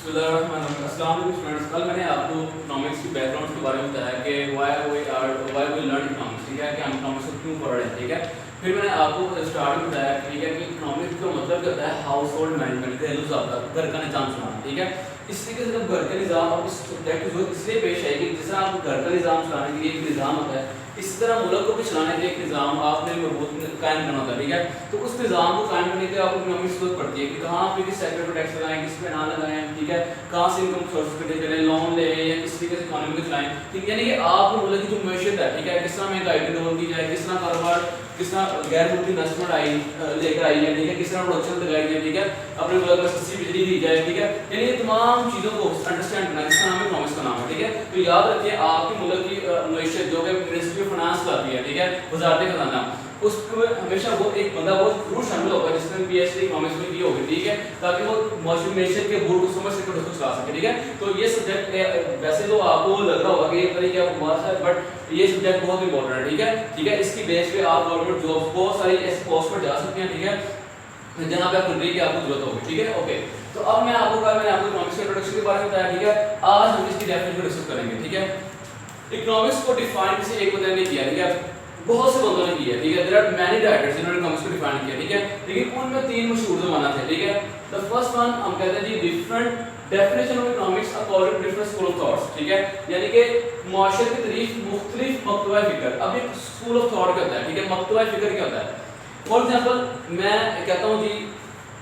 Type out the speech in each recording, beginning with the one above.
السلام علیکم اسٹوڈنٹس. کل میں نے آپ کو اکنامکس کی بیک گراؤنڈ کے بارے میں بتایا کہ وائی وی لرن اکنامکس, ٹھیک ہے, کہ ہم اکنامکس کو کیوں پڑھ رہے ہیں, ٹھیک ہے. پھر میں نے آپ کو اسٹارٹ میں بتایا, ٹھیک ہے, کہ اکنامکس کا مطلب ہوتا ہے ہاؤس ہولڈ مینجمنٹ, گھریلو ضابطہ, گھر کا نظام چلانا, ٹھیک ہے. اس طریقے سے جب گھر کا نظام اور اس سبجیکٹ کی ضرورت اس لیے پیش آئے گی جس طرح آپ گھر کا نظام چلانے کے لیے ایک نظام ہوتا ہے, اسی طرح ملک کو بھی چلانے کے لیے ایک نظام آپ نے مربوط قائم کرنا ہوتا ہے, ٹھیک ہے. تو اس نظام کو قائم کرنے کے لیے آپ کو اکنامکس کی ضرورت پڑتی ہے کہ کہاں پہ کس سیکٹر پہ ٹیکس لگائیں, کس پہ نہ لگائیں, ٹھیک ہے, کہاں سے انکم سورسز کو کریں, لون لیں یا کس طریقے سے اکانومی کو چلائیں, ٹھیک ہے. یعنی کہ آپ کو ملک کی جو معیشت ہے, ٹھیک ہے, کس طرح مہنگائی کنٹرول کی جائے, کس طرح کاروبار, کس طرح غیر ملکی انویسٹمنٹ لے کر آئی ہے, ٹھیک ہے, کس طرح پروڈکشن لگائی ہے, ٹھیک ہے, اپنے ملک میں سستی بجلی دی جائے, ٹھیک ہے. یعنی یہ تمام چیزوں کو انڈرسٹینڈ کرنا, جس کا نام ہے اکنامکس کا نام ہے, ٹھیک ہے. تو یاد رکھیے آپ کے ملک کی معیشت جو کہ منسٹری آف فائنانس لاتی ہے, ٹھیک ہے, وزارت خزانہ, اس میں ہمیشہ وہ ایک بندہ بہت ضرور شامل ہوگا جس نے پی ایچ ڈی اکنامکس میں کی ہوگی, ٹھیک ہے, تاکہ وہ معیشت کے بورڈ کو سمجھ سکے اور اس کو چلا سکے, ٹھیک ہے. تو یہ سبجیکٹ ویسے تو آپ کو لگ رہا ہوگا کہ یہ طریقہ بکواس ہے, بٹ یہ سبجیکٹ بہت امپورٹنٹ ہے, ٹھیک ہے, ٹھیک ہے. اس کی بیس پہ آپ گورنمنٹ جابس بہت ساری ایسے پوسٹ پر جا سکتے ہیں, ٹھیک ہے, جہاں پہ کنٹری کی آپ کو ضرورت ہوگی, ٹھیک ہے. اوکے, تو اب میں آپ کو اکنامکس کے انٹروڈکشن کے بارے میں بتایا, ٹھیک ہے. آج ہم اس کی ڈیفینیشن کو ڈسکس کریں گے, ٹھیک ہے. اکنامکس کو ڈیفائن کسی ایک بندے نے کیا, ٹھیک ہے, بہت سے بندوں نے کیا, ٹھیک ہے. دیر آر مینی رائٹرز جنہوں نے اکنامکس کو ڈیفائن کیا, ٹھیک ہے, لیکن ان میں تین مشہور زمانہ تھے, ٹھیک ہے. دا فرسٹ ون ہم کہتے ہیں جی different definition of economics according to different school of thoughts, ٹھیک ہے. یعنی کہ معاشرت کی تعریف مختلف مکتبہ فکر, اب ایک اسکول آف تھاٹ کیا ہوتا ہے, ٹھیک ہے, مکتبہ فکر کیا ہوتا ہے. فار ایگزامپل میں کہتا ہوں جی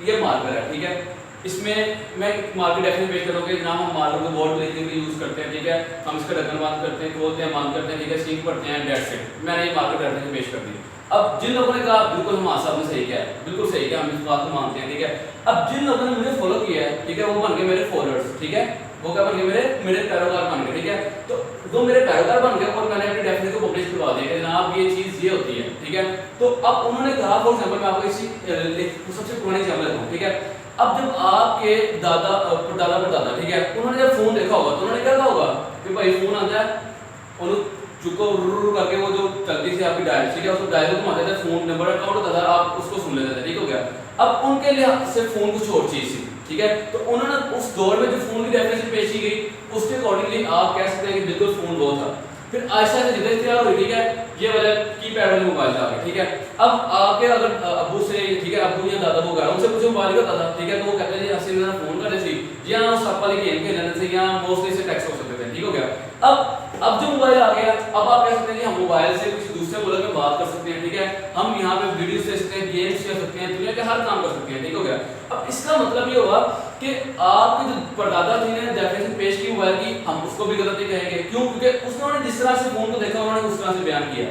یہ مارکر ہے, ٹھیک ہے, اس میں مارکر ڈیفینیشن پیش کروں کہ جناب ہم مارکر کو بورڈ پہ لکھنے کے لیے یوز کرتے ہیں, ٹھیک ہے, ہم اس کا ڈھکن بند کرتے ہیں, کھولتے ہیں, بند کرتے ہیں, ٹھیک ہے, سینک پڑھتے ہیں, دیٹس اٹ. میں نے یہ مارکر ڈیفینیشن پیش کر دی. اب جن لوگوں نے کہا بالکل ہم صاحب نے صحیح کیا ہے, بالکل صحیح کیا, ہم اس بات کو مانتے ہیں, ٹھیک ہے. اب جن لوگوں نے مجھے فالو کیا ہے, ٹھیک ہے, وہ بن گئے میرے فالوورز, ٹھیک ہے, وہ کیا بن گئے میرے پیروکار بن گئے, ٹھیک ہے. تو وہ میرے پیروکار بن گئے اور میں نے اپنی ڈیفینیشن کو پبلش کروا دیا کہ جناب یہ چیز یہ ہوتی ہے, ٹھیک ہے. تو اب انہوں نے کہا, فار ایگزامپل میں آپ کو اسی سب سے پرانی ایگزامپل دیتا ہوں, ٹھیک ہے. اب جب آپ کے دادا پردادا, ٹھیک ہے, انہوں نے جب فون دیکھا ہوگا تو انہوں نے کیا کہا ہوگا کہ بھائی فون آتا ہے, انہوں چکو رر کر کے وہ جو چلتی تھی آپ کی ڈائل, ٹھیک ہے, اس کو ڈائل کو مانتے تھے, فون نمبر اکاؤنٹ ہوتا تھا, آپ اس کو سن لیتے تھے, ٹھیک ہو گیا. اب ان کے لحاظ سے فون کچھ اور چیز تھی, ٹھیک ہے. تو انہوں نے اس دور میں جو فون کی ڈیفینیشن پیش کی گئی اس کے اکارڈنگلی آپ کہہ سکتے ہیں کہ بالکل فون وہ تھا. پھر آہستہ آہستہ جتنے اختیار ہوئی, ٹھیک ہے, یہ والا کی پیڈ والے موبائل آ گئے, ٹھیک ہے. اب آپ کے اگر ابو سے, ٹھیک ہے, ابو یا دادا کو ان سے کچھ موبائل کا تھا, ٹھیک ہے, تو وہ کہتے ہیں جی میرا فون کرنے سے یا سپ والی گیم کھیلنے سے یا موسٹلی سے ٹیکس ہو سکتے تھے, ٹھیک ہو گیا. اب جو موبائل آ گیا, اب آپ کہہ سکتے ہیں کہ ہم موبائل سے کسی دوسرے ملک میں بات کر سکتے ہیں, ٹھیک ہے, ہم یہاں پہ ویڈیوز دیکھ سکتے ہیں, گیمز کھیل سکتے ہیں, دنیا کے ہر کام کر سکتے ہیں, ٹھیک ہو گیا. اب اس کا مطلب یہ ہوگا کہ آپ کے جو پردادا جی نے ڈیفینیشن پیش کی موبائل کی, ہم اس کو بھی غلط نہیں کہیں گے, کیوں, کیونکہ اس نے جس طرح سے فون کو دیکھا انہوں نے اس طرح سے بیان کیا.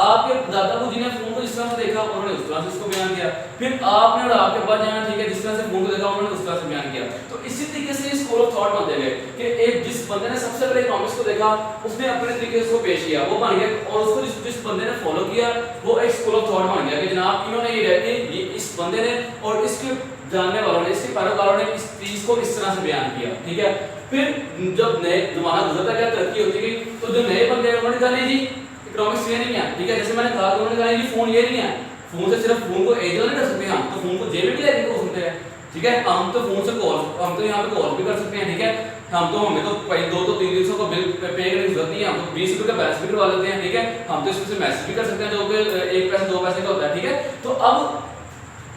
آپ کے دادا کو جی نے فون کو جس طرح سے دیکھا انہوں نے اس طرح سے اس کو بیان کیا. پھر آپ نے اور آپ کے بعد جانا, ٹھیک ہے, جس طرح سے فون کو دیکھا انہوں نے اس طرح سے بیان کیا. تو اسی طریقے سے اسکول آف تھاٹ بنتے گئے کہ ایک جس بندے نے سب سے پہلے اکنامکس کو دیکھا اس نے اپنے طریقے سے اس کو پیش کیا, وہ بن گیا, اور اس کو جس بندے نے فالو کیا وہ ایک اسکول آف تھاٹ بن گیا کہ جناب انہوں نے یہ رہتے یہ اس بندے نے اور اس کے جاننے والوں نے, اس کے پیروکاروں نے اس چیز کو اس طرح سے بیان کیا, ٹھیک ہے. پھر جب نئے زمانہ گزرتا گیا, ترقی ہوتی گئی, تو جو نئے بندے انہوں نے کہا نہیں جی اکنامکس یہ نہیں ہے, ٹھیک ہے, جیسے میں نے کہا کہ انہوں نے کہا جی فون یہ نہیں ہے, فون سے صرف فون کو ایجو نہیں کر سکتے, ہم تو فون کو جیب میں بھی لے کے سنتے ہیں, ٹھیک ہے, ہم تو فون سے کال, ہم تو یہاں پہ کال بھی کر سکتے ہیں, ٹھیک ہے, ہمیں تو 2-3 دن کا بل پے کرنے کی ضرورت نہیں ہے, ہم تو 20 روپے کا بیلنس بھی کروا لیتے ہیں, ٹھیک ہے, ہم تو اس میں سے میسج بھی کر سکتے ہیں جو کہ 1 پیسے 2 پیسے کا ہوتا ہے, ٹھیک ہے. تو اب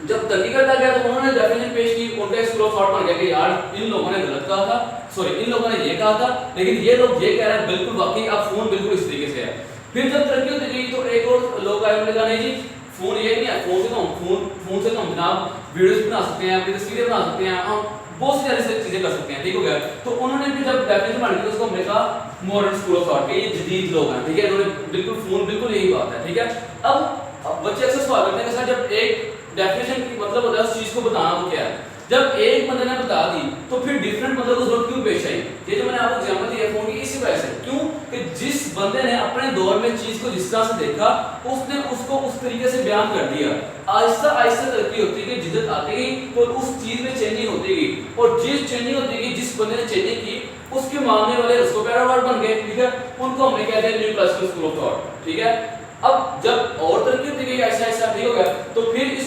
جب ترقی کرتا گیا تو انہوں نے ڈیفینیشن پیش کی, ان کا اسکول آف تھاٹ بن گیا کہ یار ان لوگوں نے غلط کہا تھا, ان لوگوں نے یہ کہا تھا, لیکن یہ لوگ یہ کہہ رہے ہیں بالکل واقعی اب فون بالکل اس طریقے سے ہے. پھر جب ترقی ہوتی گئی تو ایک اور لوگ آئے, انہوں نے کہا نہیں جی فون یہ نہیں ہے, فون سے تو ہم جناب ویڈیوز بنا سکتے ہیں, اپنی تصویریں بنا سکتے ہیں, ہم بہت سی ساری چیزیں کر سکتے ہیں, ٹھیک ہو گیا. تو انہوں نے پھر جب ڈیفینیشن بن گئی تو اس کو ہم نے کہا ماڈرن اسکول آف تھاٹ کہ یہ جدید لوگ ہیں, ٹھیک ہے, انہوں نے بالکل فون بالکل یہی بات ہے, ٹھیک ہے. اب بچے اکثر سوال کرتے ہیں کہ سر جب ایک ڈیفینیشن کی مطلب ہوتا ہے اس چیز کو بتانا وہ کیا ہے, جب ایک بندے نے بتا دی تو پھر ڈفرینٹ مطلب کو ضرورت کیوں پیش آئی. یہ جو میں نے آپ کو ایگزامپل دیا فون کی اسی وجہ سے, کیوں کہ جس بندے نے اپنے دور میں چیز کو جس طرح سے دیکھا اس نے اس کو اس طریقے سے بیان کر دیا. آہستہ آہستہ ترقی ہوتی گئی, جدت آتی گئی تو اس چیز میں چینجنگ ہوتی گئی, اور جس چینجنگ ہوتی گئی جس بندے نے چینجنگ کی اس کے ماننے والے اس کو پیروکار بن گئے, ٹھیک ہے, ان کو ہم نے کہتے ہیں new classical school of thought, ٹھیک ہے. اب جب اور ترقی ہوتی گئی ایسا ایسا ٹھیک ہو گیا تو پھر اس